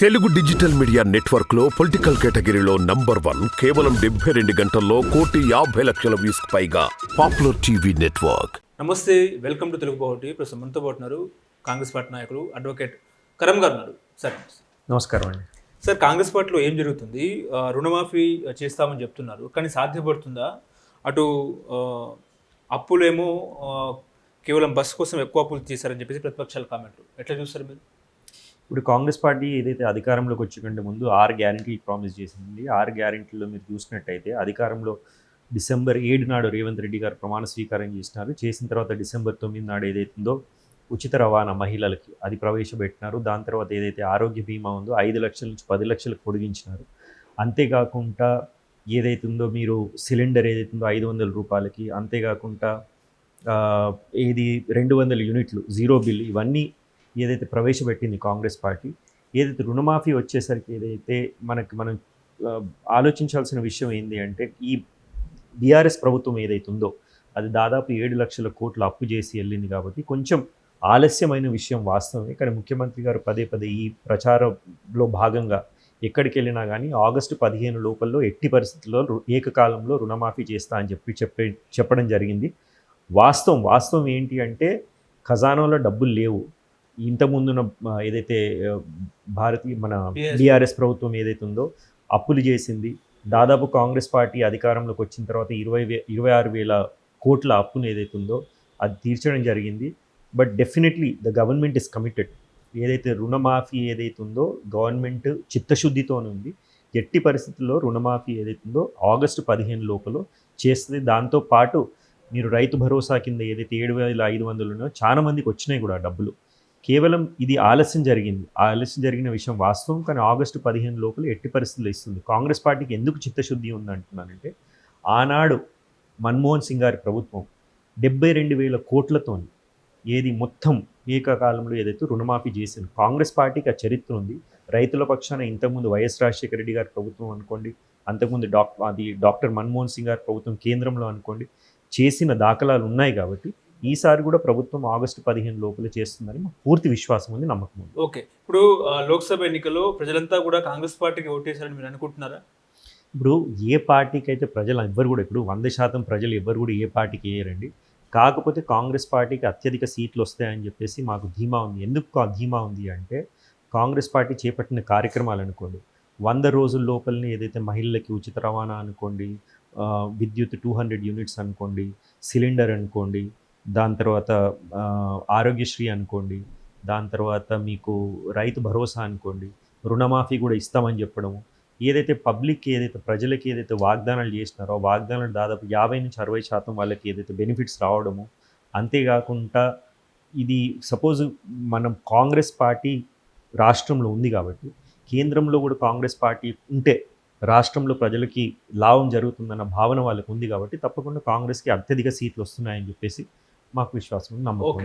Telugu digital media network లో political కేటగిరీలో number 1 కేవలం 72 గంటల్లో 1,50,00,000 వ్యూస్ పైగా పాపులర్ టీవీ నెట్వర్క్. నమస్తే, వెల్కమ్ టు తెలుగు బావుటి. ప్రస్తుతం మనతో పాటు ఉన్నారు కాంగ్రెస్ పార్టీ నాయకులు అడ్వకేట్ కరం గారు ఉన్నారు. సార్ నమస్కారం అండి. సార్, కాంగ్రెస్ పార్టీలో ఏం జరుగుతుంది? రుణమాఫీ చేస్తామని చెప్తున్నారు, కానీ సాధ్యపడుతుందా? అటు అప్పులేమో కేవలం బస్సు కోసం ఎక్కువ అప్పులు చేశారని చెప్పేసి ప్రతిపక్షాల కామెంట్లు. ఎట్లా చూస్తారు మీరు? ఇప్పుడు కాంగ్రెస్ పార్టీ ఏదైతే అధికారంలోకి వచ్చే కంటే ముందు 6 గ్యారెంటీలు ప్రామిస్ చేసింది. 6 గ్యారెంటీల్లో మీరు చూసినట్టయితే అధికారంలో డిసెంబర్ 7 నాడు రేవంత్ రెడ్డి గారు ప్రమాణ స్వీకారం చేసినారు. చేసిన తర్వాత డిసెంబర్ 9 నాడు ఏదైతుందో ఉచిత రవాణా మహిళలకి అది ప్రవేశపెట్టినారు. దాని తర్వాత ఏదైతే ఆరోగ్య బీమా ఉందో 5 లక్షల నుంచి 10 లక్షలకు పొడిగించినారు. అంతేకాకుండా ఏదైతుందో మీరు సిలిండర్ ఏదైతుందో 500 రూపాయలకి, అంతేకాకుండా ఏది 200 యూనిట్లు జీరో బిల్, ఇవన్నీ ఏదైతే ప్రవేశపెట్టింది కాంగ్రెస్ పార్టీ. ఏదైతే రుణమాఫీ వచ్చేసరికి ఏదైతే మనం ఆలోచించాల్సిన విషయం ఏంటి అంటే, ఈ బీఆర్ఎస్ ప్రభుత్వం ఏదైతే ఉందో అది దాదాపు 7 లక్షల కోట్ల అప్పు చేసి వెళ్ళింది. కాబట్టి కొంచెం ఆలస్యమైన విషయం వాస్తవమే. కానీ ముఖ్యమంత్రి గారు పదే పదే ఈ ప్రచారంలో భాగంగా ఎక్కడికి వెళ్ళినా కానీ ఆగస్టు 15 లోపల్లో ఎట్టి పరిస్థితుల్లో ఏకకాలంలో రుణమాఫీ చేస్తా అని చెప్పడం జరిగింది. వాస్తవం ఏంటి అంటే, ఖజానాలో డబ్బులు లేవు. ఇంతకుముందున్న ఏదైతే మన బీఆర్ఎస్ ప్రభుత్వం ఏదైతే ఉందో అప్పులు చేసింది. దాదాపు కాంగ్రెస్ పార్టీ అధికారంలోకి వచ్చిన తర్వాత 26,000 కోట్ల అప్పును ఏదైతే ఉందో అది తీర్చడం జరిగింది. But definitely the government is committed. ఏదైతే రుణమాఫీ ఏదైతే ఉందో గవర్నమెంట్ చిత్తశుద్ధితోనే ఉంది. ఎట్టి పరిస్థితుల్లో రుణమాఫీ ఏదైతే ఉందో ఆగస్టు 15 లోపల చేస్తుంది. దాంతోపాటు మీరు రైతు భరోసా కింద ఏదైతే 7,500 ఉన్నాయో చాలా మందికి వచ్చినాయి కూడా డబ్బులు. కేవలం ఇది ఆలస్యం జరిగిన విషయం వాస్తవం. కానీ ఆగస్టు 15 లోపల ఎట్టి పరిస్థితుల్లో ఇస్తుంది. కాంగ్రెస్ పార్టీకి ఎందుకు చిత్తశుద్ధి ఉందంటున్నానంటే, ఆనాడు మన్మోహన్ సింగ్ గారి ప్రభుత్వం 72,000 కోట్లతో ఏది మొత్తం ఏకకాలంలో ఏదైతే రుణమాఫీ చేసింది. కాంగ్రెస్ పార్టీకి ఆ చరిత్ర ఉంది. రైతుల పక్షాన ఇంతకుముందు వైఎస్ రాజశేఖర రెడ్డి గారి ప్రభుత్వం అనుకోండి, అంతకుముందు డాక్టర్ మన్మోహన్ సింగ్ గారి ప్రభుత్వం కేంద్రంలో అనుకోండి, చేసిన దాఖలాలు ఉన్నాయి. కాబట్టి ఈసారి కూడా ప్రభుత్వం ఆగస్టు 15 లోపల చేస్తుందని మాకు పూర్తి విశ్వాసం ఉంది, నమ్మకం ఉంది. ఓకే, ఇప్పుడు లోక్సభ ఎన్నికల్లో ప్రజలంతా కూడా కాంగ్రెస్ పార్టీకి ఓటేశారని మీరు అనుకుంటున్నారా? ఇప్పుడు ఏ పార్టీకి అయితే ప్రజలు ఎవ్వరు కూడా ఇప్పుడు 100% ప్రజలు ఎవ్వరు కూడా ఏ పార్టీకి వేయరండి. కాకపోతే కాంగ్రెస్ పార్టీకి అత్యధిక సీట్లు వస్తాయని చెప్పేసి మాకు ధీమా ఉంది. ఎందుకు ఆ ధీమా ఉంది అంటే, కాంగ్రెస్ పార్టీ చేపట్టిన కార్యక్రమాలు అనుకోండి, 100 రోజుల లోపలనే ఏదైతే మహిళలకి ఉచిత రవాణా అనుకోండి, విద్యుత్ 200 యూనిట్స్ అనుకోండి, సిలిండర్ అనుకోండి, దాని తర్వాత ఆరోగ్యశ్రీ అనుకోండి, దాని తర్వాత మీకు రైతు భరోసా అనుకోండి, రుణమాఫీ కూడా ఇస్తామని చెప్పడము, ఏదైతే పబ్లిక్ ఏదైతే ప్రజలకి ఏదైతే వాగ్దానాలు చేసినారో వాగ్దానాలు దాదాపు 50 నుంచి 60% వాళ్ళకి ఏదైతే బెనిఫిట్స్ రావడము. అంతేకాకుండా ఇది సపోజ్ మనం కాంగ్రెస్ పార్టీ రాష్ట్రంలో ఉంది కాబట్టి, కేంద్రంలో కూడా కాంగ్రెస్ పార్టీ ఉంటే రాష్ట్రంలో ప్రజలకి లాభం జరుగుతుందన్న భావన వాళ్ళకు ఉంది. కాబట్టి తప్పకుండా కాంగ్రెస్కి అత్యధిక సీట్లు వస్తున్నాయని చెప్పేసి మాకు విశ్వాసం, నమ్మకం.